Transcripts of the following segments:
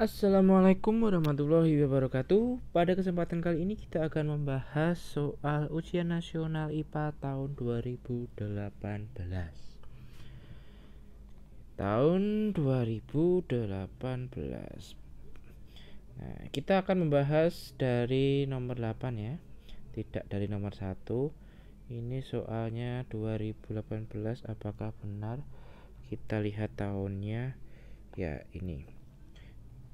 Assalamualaikum warahmatullahi wabarakatuh. Pada kesempatan kali ini kita akan membahas soal ujian nasional IPA tahun 2018. Tahun 2018. Nah, kita akan membahas dari nomor 8 ya. Tidak dari nomor 1. Ini soalnya 2018, apakah benar? Kita lihat tahunnya. Ya, ini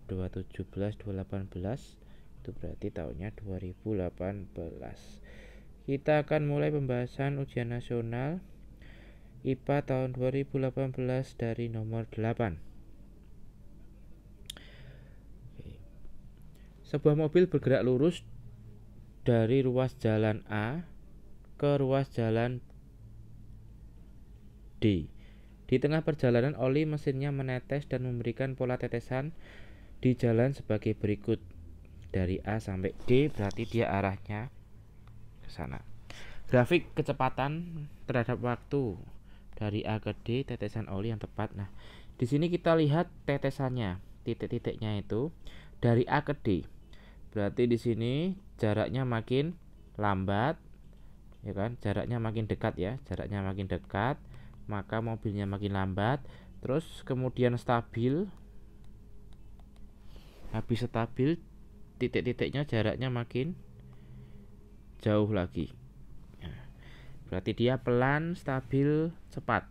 2017 2018 itu berarti tahunnya 2018. Kita akan mulai pembahasan ujian nasional IPA tahun 2018 dari nomor 8. Sebuah mobil bergerak lurus dari ruas jalan A ke ruas jalan D. Di tengah perjalanan oli mesinnya menetes dan memberikan pola tetesan di jalan sebagai berikut. Dari A sampai D berarti dia arahnya ke sana. Grafik kecepatan terhadap waktu dari A ke D, tetesan oli yang tepat. Nah, di sini kita lihat tetesannya, titik-titiknya itu dari A ke D. Berarti di sini jaraknya makin lambat, ya kan? Jaraknya makin dekat ya, jaraknya makin dekat, maka mobilnya makin lambat. Terus kemudian stabil. Habis stabil, titik-titiknya jaraknya makin jauh lagi. Berarti dia pelan, stabil, cepat.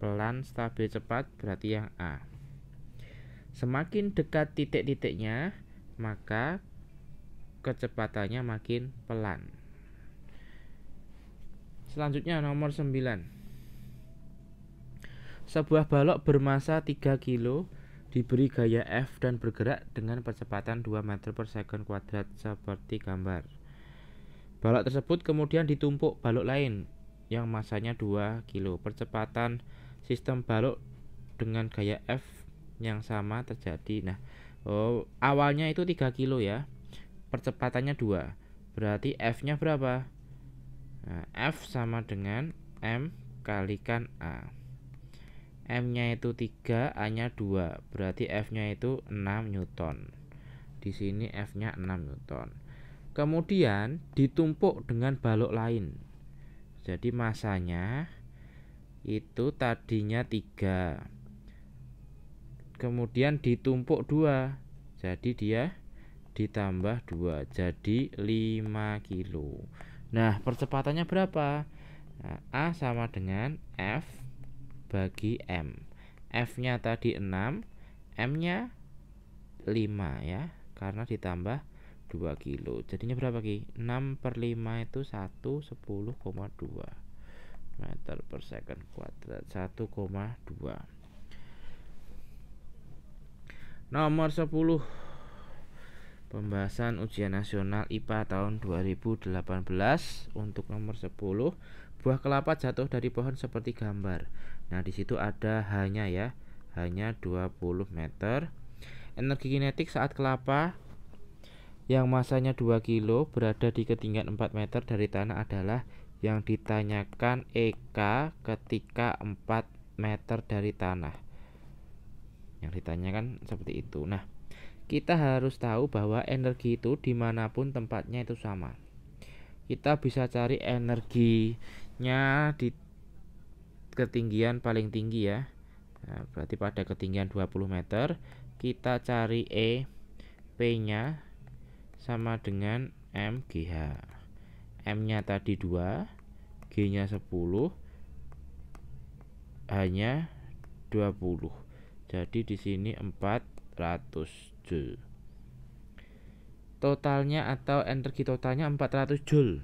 Pelan, stabil, cepat berarti yang A. Semakin dekat titik-titiknya, maka kecepatannya makin pelan. Selanjutnya nomor 9. Sebuah balok bermasa 3 kilo diberi gaya F dan bergerak dengan percepatan 2 meter per second kuadrat seperti gambar. Balok tersebut kemudian ditumpuk balok lain yang masanya 2 kilo. Percepatan sistem balok dengan gaya F yang sama terjadi. Nah, awalnya itu 3 kilo ya. Percepatannya 2. Berarti F-nya berapa? Nah, F sama dengan M kalikan A. M-nya itu 3, A-nya 2. Berarti F-nya itu 6 Newton. Di sini F-nya 6 Newton. Kemudian ditumpuk dengan balok lain. Jadi masanya itu tadinya 3. Kemudian ditumpuk 2. Jadi dia ditambah 2. Jadi 5 kilo. Nah, percepatannya berapa? Nah, A sama dengan F bagi M. F-nya tadi 6, M-nya 5 ya, karena ditambah 2 kilo. Jadinya berapa Ki? 6 per 5 itu 10,2 meter per second kuadrat. 1,2. Nomor 10. Pembahasan ujian nasional IPA tahun 2018. Untuk nomor 10, buah kelapa jatuh dari pohon seperti gambar. Nah, di situ ada hanya ya, hanya 20 meter. Energi kinetik saat kelapa yang masanya 2 kilo berada di ketinggian 4 meter dari tanah adalah yang ditanyakan EK ketika 4 meter dari tanah. Yang ditanyakan seperti itu. Nah, kita harus tahu bahwa energi itu dimanapun tempatnya itu sama. Kita bisa cari energinya di ketinggian paling tinggi ya. Nah, berarti pada ketinggian 20 meter kita cari E, P-nya sama dengan MGH. M-nya tadi 2, G-nya 10, H-nya 20. Jadi di sini 400 Joule. Totalnya atau energi totalnya 400 Joule.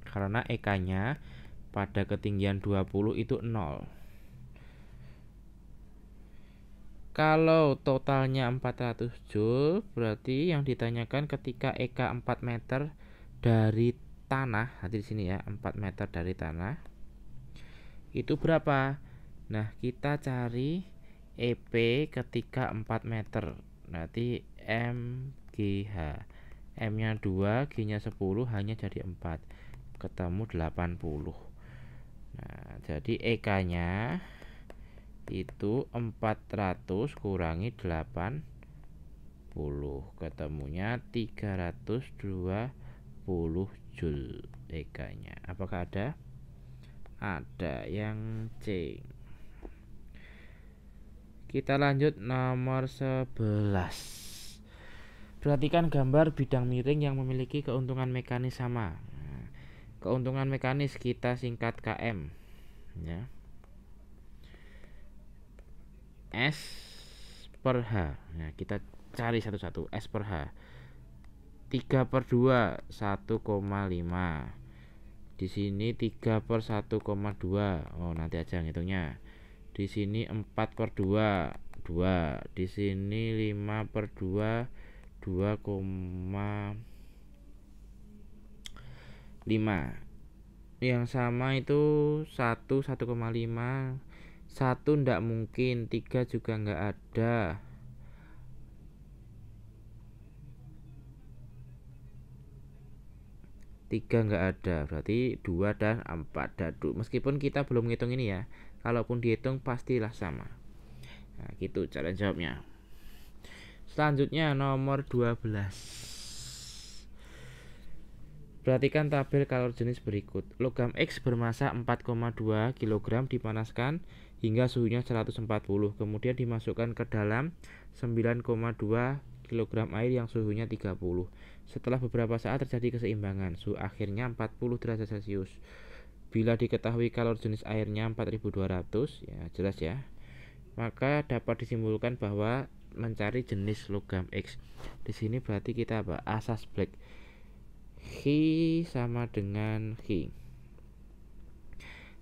Karena EK-nya pada ketinggian 20 itu 0. Kalau totalnya 400 Joule, berarti yang ditanyakan ketika EK 4 meter dari tanah, nanti di sini ya, 4 meter dari tanah. Itu berapa? Nah, kita cari EP ketika 4 meter. Nanti MGH. M-nya 2, G-nya 10, H-nya jadi 4. Ketemu 80. Nah, jadi EK-nya itu 400 kurangi 80 ketemunya 320 Joule EK-nya. Apakah ada? Ada, yang C. Kita lanjut nomor 11. Perhatikan gambar bidang miring yang memiliki keuntungan mekanis sama. Keuntungan mekanis kita singkat KM ya. S per H. Nah, kita cari satu-satu. S per H 3/2 1,5. Di sini 3/1,2. Oh, nanti aja ngitungnya. Di sini 4/2 2. Di sini 5/2 2,5. Yang sama itu 1,5. 1 ndak mungkin, 3 juga nggak ada. Tiga nggak ada, berarti 2 dan 4 dadu. Meskipun kita belum ngitung ini ya, kalaupun dihitung pastilah sama. Nah, gitu cara jawabnya. Selanjutnya nomor 12. Perhatikan tabel kalor jenis berikut. Logam X bermasa 4,2 kg dipanaskan hingga suhunya 140, kemudian dimasukkan ke dalam 9,2 kg air yang suhunya 30. Setelah beberapa saat terjadi keseimbangan, suhu akhirnya 40 derajat Celcius. Bila diketahui kalor jenis airnya 4200, ya jelas ya, maka dapat disimpulkan bahwa mencari jenis logam X. Di sini berarti kita apa? Asas black. He sama dengan he.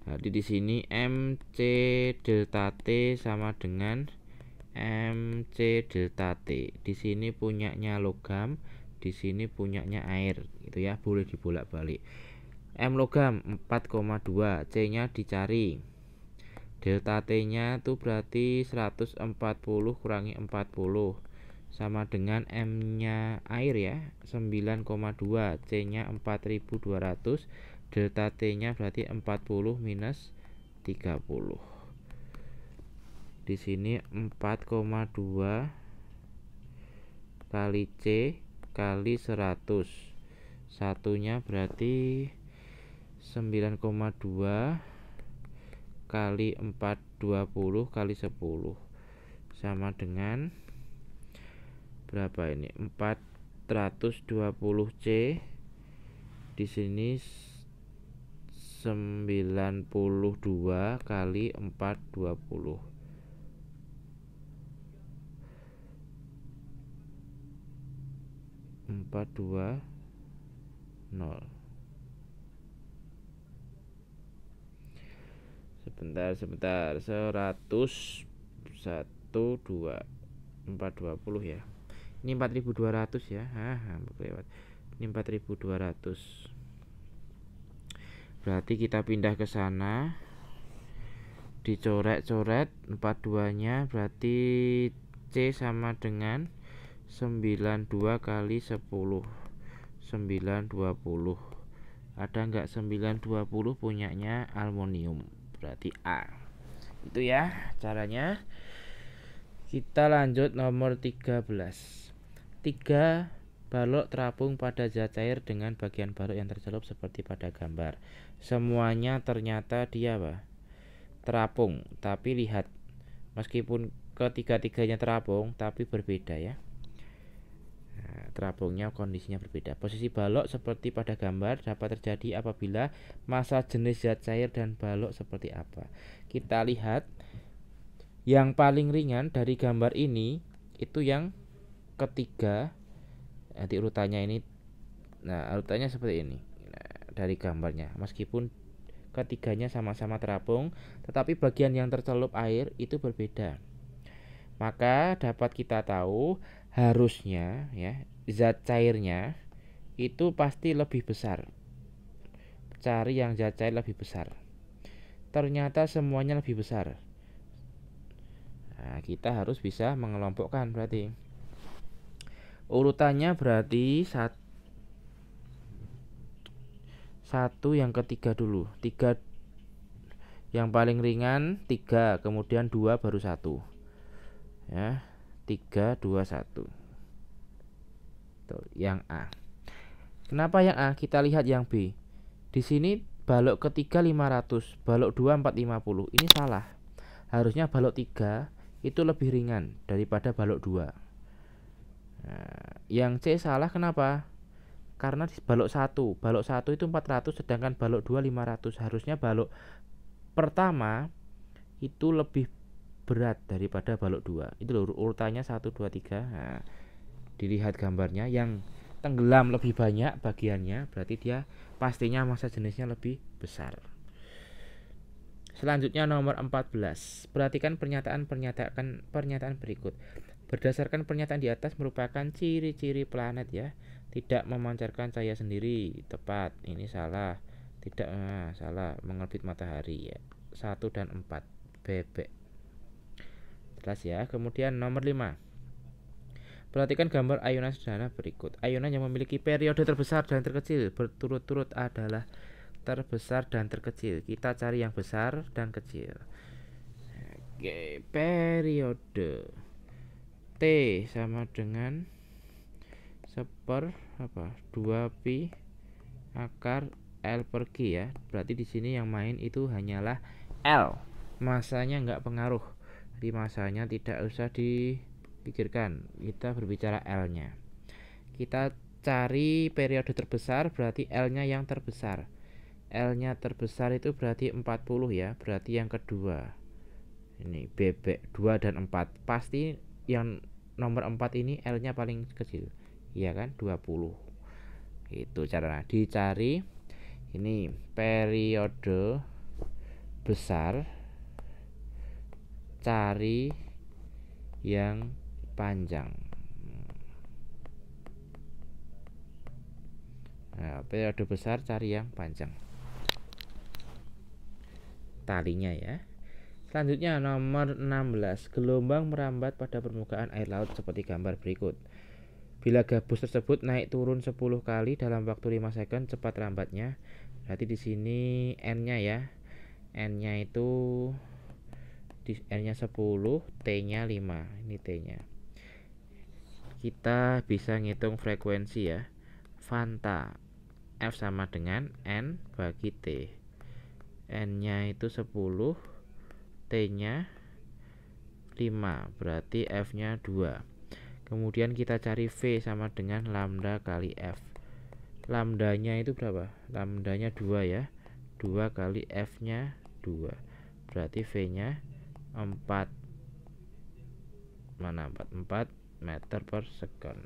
Jadi di sini MC delta T sama dengan MC delta T. Di sini punyanya logam, di sini punyanya air, gitu ya. Boleh dibolak-balik. M logam 4,2, C-nya dicari. Delta T-nya itu berarti 140 kurangi 40 sama dengan M-nya air ya, 9,2, C-nya 4200, delta T-nya berarti 40 minus 30. Di sini 4,2 kali C kali 100. Satunya berarti 9,2 kali 420 kali 10 sama dengan berapa ini? 420 C. Di sini 92 kali 420. 420. Sebentar 100 1 2 420 ya. Ini 4200 ya. Lewat. Ini 4200. Berarti kita pindah ke sana. Dicoret-coret 42-nya berarti C sama dengan 92 kali 10. 920. Ada enggak 920 punyanya aluminium? Berarti A. Itu ya caranya. Kita lanjut nomor 13. 3 balok terapung pada zat cair dengan bagian balok yang tercelup seperti pada gambar. Semuanya ternyata dia apa? Terapung. Tapi lihat, meskipun ketiga-tiganya terapung tapi berbeda ya. Nah, terapungnya kondisinya berbeda. Posisi balok seperti pada gambar dapat terjadi apabila massa jenis zat cair dan balok seperti apa. Kita lihat yang paling ringan dari gambar ini itu yang ketiga. Nanti urutannya ini. Nah, urutannya seperti ini. Nah, dari gambarnya, meskipun ketiganya sama-sama terapung, tetapi bagian yang tercelup air itu berbeda. Maka dapat kita tahu harusnya ya zat cairnya itu pasti lebih besar. Cari yang zat cair lebih besar. Ternyata semuanya lebih besar. Nah, kita harus bisa mengelompokkan berarti. Urutannya berarti satu yang ketiga dulu. 3 yang paling ringan 3, kemudian 2 baru 1. Ya, 3 2 1. Tuh, yang A. Kenapa yang A? Kita lihat yang B. Di sini balok ketiga 500, balok 2 450. Ini salah. Harusnya balok 3 itu lebih ringan daripada balok 2. Nah, yang C salah kenapa? Karena di balok 1 itu 400 sedangkan balok 2 500. Harusnya balok pertama itu lebih berat daripada balok 2. Itu loh urutannya 1 2 3. Nah, dilihat gambarnya yang tenggelam lebih banyak bagiannya, berarti dia pastinya massa jenisnya lebih besar. Selanjutnya nomor 14. Perhatikan pernyataan berikut. Berdasarkan pernyataan di atas merupakan ciri-ciri planet ya. Tidak memancarkan cahaya sendiri. Tepat. Ini salah. Tidak salah. Mengorbit matahari ya. 1 dan 4. Bebek. Jelas ya. Kemudian nomor 5. Perhatikan gambar ayunan sederhana berikut. Ayunan yang memiliki periode terbesar dan terkecil berturut-turut adalah terbesar dan terkecil. Kita cari yang besar dan kecil. Oke, periode T sama dengan 2pi akar L per G ya. Berarti di sini yang main itu hanyalah L. Masanya nggak pengaruh. Jadi masanya tidak usah dipikirkan. Kita berbicara L-nya. Kita cari periode terbesar, berarti L-nya yang terbesar. L-nya terbesar itu berarti 40 ya. Berarti yang kedua. Ini bebek 2 dan 4. Pasti yang nomor 4 ini L-nya paling kecil. Iya kan? 20. Itu cara dicari. Ini periode besar, cari yang panjang. Nah, periode besar cari yang panjang. Talinya ya. Selanjutnya nomor 16. Gelombang merambat pada permukaan air laut seperti gambar berikut. Bila gabus tersebut naik turun 10 kali dalam waktu 5 second cepat rambatnya. Berarti di sini N-nya ya. N-nya itu N-nya 10, T-nya 5. Ini T-nya. Kita bisa ngitung frekuensi ya. Fanta F sama dengan N bagi T. N-nya itu 10, T-nya 5, berarti F-nya 2. Kemudian kita cari V sama dengan lambda kali F. Lambdanya itu berapa? Lambdanya 2 ya. 2 kali F-nya 2. Berarti V-nya 4. Mana 4? 4 meter per second.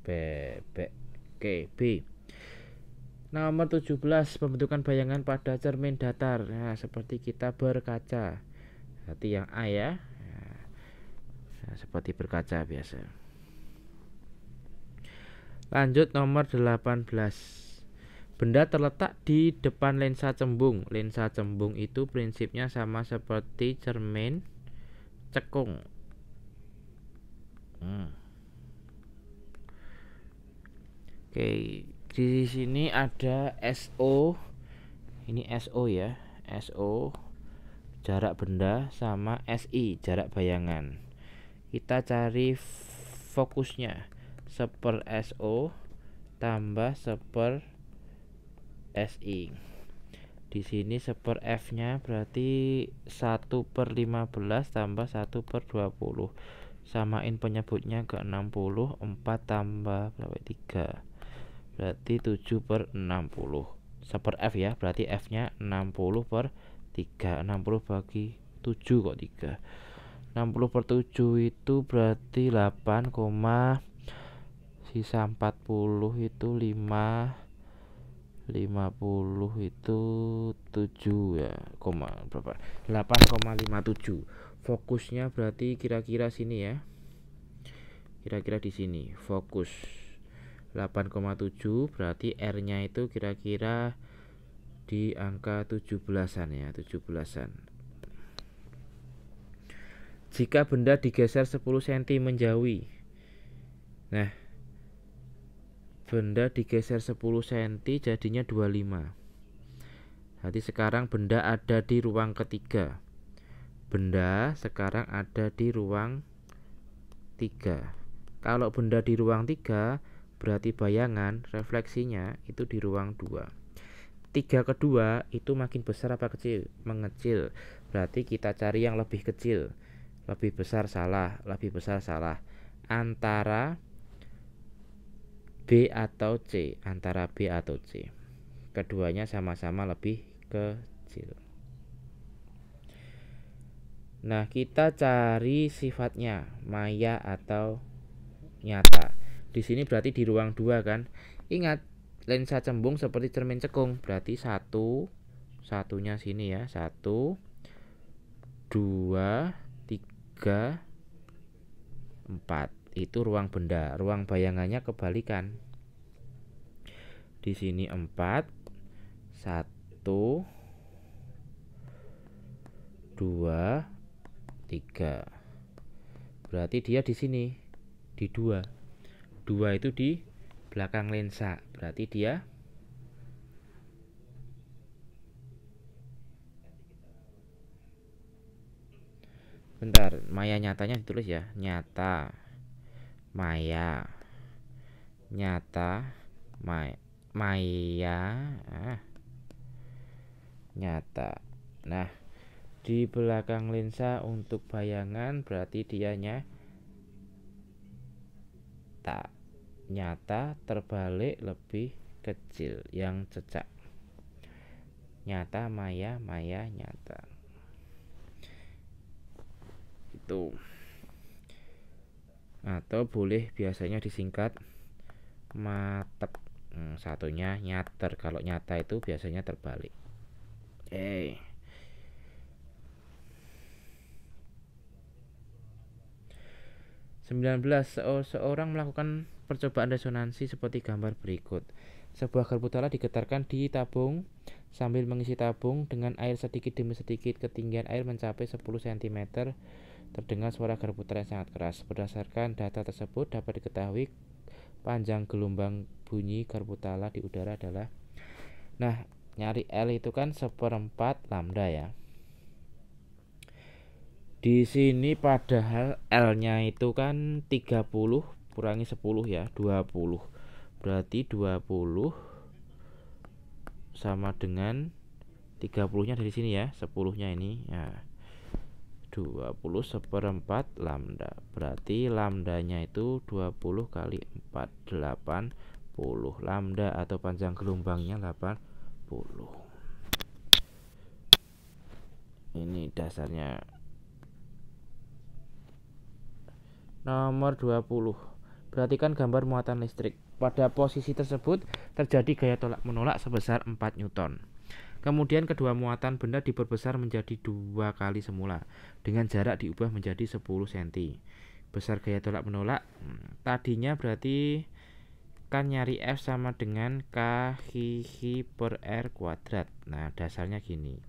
Bebek. Oke, B. Nomor 17. Pembentukan bayangan pada cermin datar. Nah, seperti kita berkaca. Berarti yang A ya. Nah, seperti berkaca biasa. Lanjut nomor 18. Benda terletak di depan lensa cembung. Lensa cembung itu prinsipnya sama seperti cermin cekung. Oke, di sini ada SO. Ini SO ya. SO jarak benda sama SI jarak bayangan. Kita cari fokusnya. 1/, SO tambah 1/, SI. Di sini 1/, F-nya berarti 1/15 tambah 1/20. Samain penyebutnya ke 60. 4 tambah berapa? 3. Berarti 7/60. 1/, F ya. Berarti F-nya 60/3. 60 bagi 7 kok 3. 60/7 itu berarti 8, sisa 40 itu 5, 50 itu 7 ya, berapa? 8,57. Fokusnya berarti kira-kira sini ya. Kira-kira di sini. Fokus 8,7 berarti R-nya itu kira-kira di angka 17-an ya, 17-an. Jika benda digeser 10 cm menjauhi. Nah, benda digeser 10 cm jadinya 25. Jadi sekarang benda ada di ruang ketiga. Benda sekarang ada di ruang 3. Kalau benda di ruang 3, berarti bayangan refleksinya itu di ruang 2. 3 kedua itu makin besar apa kecil? Mengecil. Berarti kita cari yang lebih kecil. Lebih besar salah, lebih besar salah. Antara B atau C, antara B atau C. Keduanya sama-sama lebih kecil. Nah, kita cari sifatnya, maya atau nyata. Di sini berarti di ruang 2 kan. Ingat, lensa cembung seperti cermin cekung, berarti satunya sini ya, 1 2 3 4. Itu ruang benda. Ruang bayangannya kebalikan. Di sini 4 1 2 3. Berarti dia di sini di 2. 2 itu di belakang lensa. Berarti dia bentar, maya nyatanya ditulis ya. Nyata maya nyata maya nyata. Nah, di belakang lensa untuk bayangan berarti dia nyata terbalik lebih kecil yang cecak. Nyata maya nyata. Itu. Atau boleh biasanya disingkat matep. Satunya nyater. Kalau nyata itu biasanya terbalik. 19. Seorang melakukan percobaan resonansi seperti gambar berikut. Sebuah garpu tala digetarkan di tabung sambil mengisi tabung dengan air sedikit demi sedikit. Ketinggian air mencapai 10 cm. Terdengar suara garpu tala yang sangat keras. Berdasarkan data tersebut dapat diketahui panjang gelombang bunyi garpu tala di udara adalah. Nah, nyari L itu kan 1/4 lambda ya. Di sini padahal L-nya itu kan 30 kurangi 10 ya, 20. Berarti 20 sama dengan 30-nya dari sini ya, 10-nya ini ya. 20 1/4 lambda. Berarti lambdanya itu 20 kali 4 80. Lambda atau panjang gelombangnya 80. Ini dasarnya. Nomor 20. Perhatikan gambar muatan listrik. Pada posisi tersebut terjadi gaya tolak menolak sebesar 4 Newton. Kemudian kedua muatan benda diperbesar menjadi 2 kali semula dengan jarak diubah menjadi 10 cm. Besar gaya tolak menolak. Tadinya berarti kan nyari F sama dengan K hi per R kuadrat. Nah, dasarnya gini.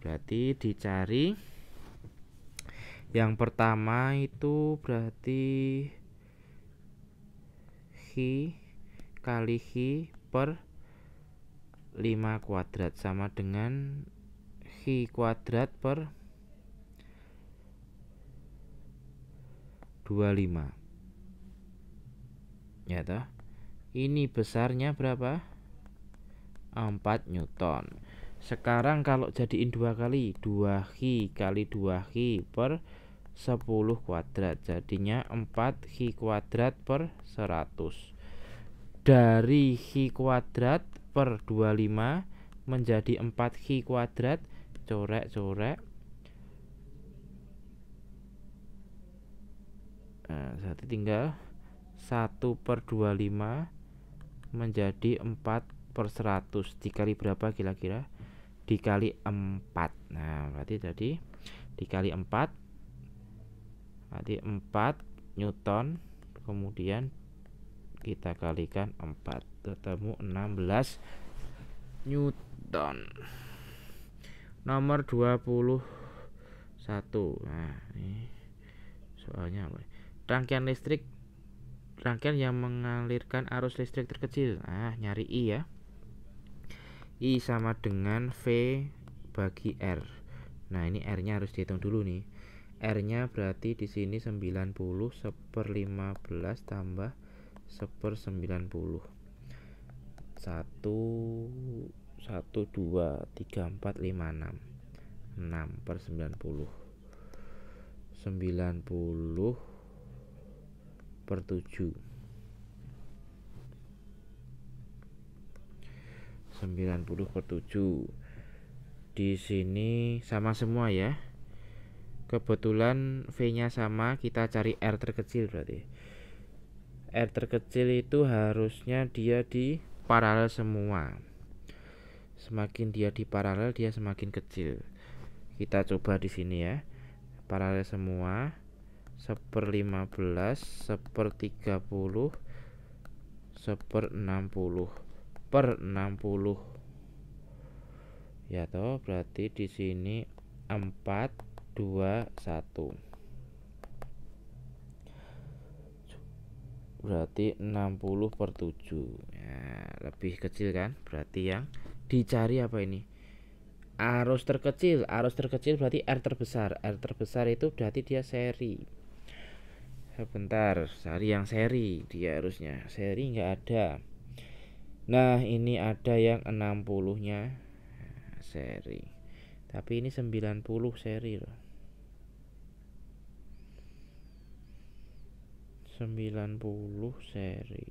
Berarti dicari yang pertama itu berarti Hi kali Hi per 5 kuadrat sama dengan Hi kuadrat per 25. Ya toh? Ini besarnya berapa? 4 Newton. Sekarang kalau jadiin 2 kali 2Hi kali 2Hi per 10 kuadrat, jadinya 4Hi kuadrat per 100. Dari Hi kuadrat per 25 menjadi 4Hi kuadrat, corek-corek. Nah, satu tinggal 1/25 menjadi 4/100. Dikali berapa kira-kira? Dikali 4. Nah, berarti tadi dikali 4 berarti 4 Newton. Kemudian kita kalikan 4, ketemu 16 Newton. Nomor 21. Nah, ini soalnya apa? Rangkaian yang mengalirkan arus listrik terkecil. Nyari I ya. I sama dengan V bagi R. Nah, ini R-nya harus dihitung dulu nih. R-nya berarti di sini 90 1/15 tambah 1/90. 1 1 2 3 4 5 6 6/90. 90/7. 90/7. Di sini sama semua ya. Kebetulan V-nya sama, kita cari R terkecil berarti. R terkecil itu harusnya dia di paralel semua. Semakin dia di paralel, dia semakin kecil. Kita coba di sini ya. Paralel semua. 1/15, 1/30, 1/60/60. Ya toh, berarti di sini 4 2 1. Berarti 60/7. Ya, lebih kecil kan? Berarti yang dicari apa ini? Arus terkecil. Arus terkecil berarti R terbesar. R terbesar itu berarti dia seri. Sebentar, cari yang seri. Dia harusnya seri nggak ada. Nah, ini ada yang 60-nya seri. Tapi ini 90 seri loh. 90 seri.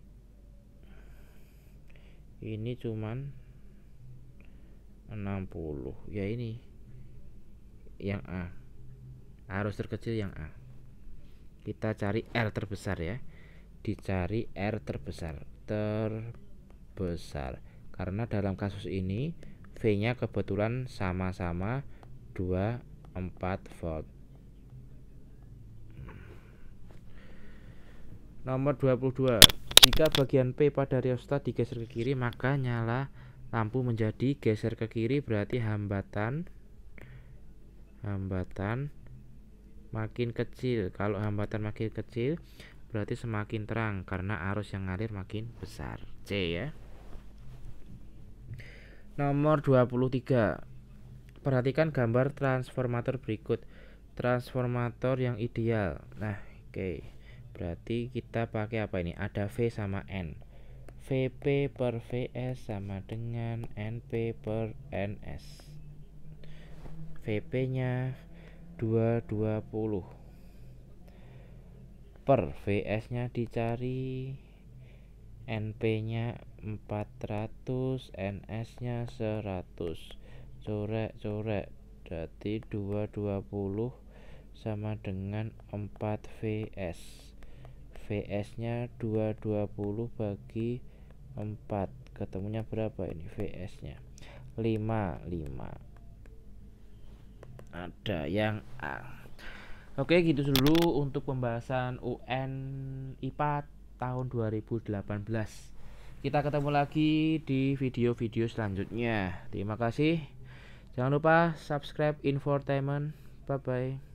Ini cuman 60. Ya ini yang A. Arus terkecil yang A. Kita cari R terbesar ya. Dicari R terbesar. Terbesar. Karena dalam kasus ini V-nya kebetulan sama-sama 24 volt. Nomor 22. Jika bagian P pada rheostat digeser ke kiri, maka nyala lampu menjadi geser ke kiri, berarti hambatan makin kecil. Kalau hambatan makin kecil, berarti semakin terang karena arus yang ngalir makin besar. C ya. Nomor 23. Perhatikan gambar transformator berikut. Transformator yang ideal. Nah, oke. Berarti kita pakai apa ini? Ada V sama N. VP per VS sama dengan NP per NS. VP nya 220 per VS nya dicari, NP nya 400, NS nya 100. Corek-corek, berarti 220 sama dengan 4 VS. VS nya 220 bagi 4, ketemunya berapa ini VS nya? 5. Ada yang A. Oke, gitu dulu untuk pembahasan UN IPA tahun 2018. Kita ketemu lagi di video-video selanjutnya. Terima kasih. Jangan lupa subscribe Infotainment. Bye bye.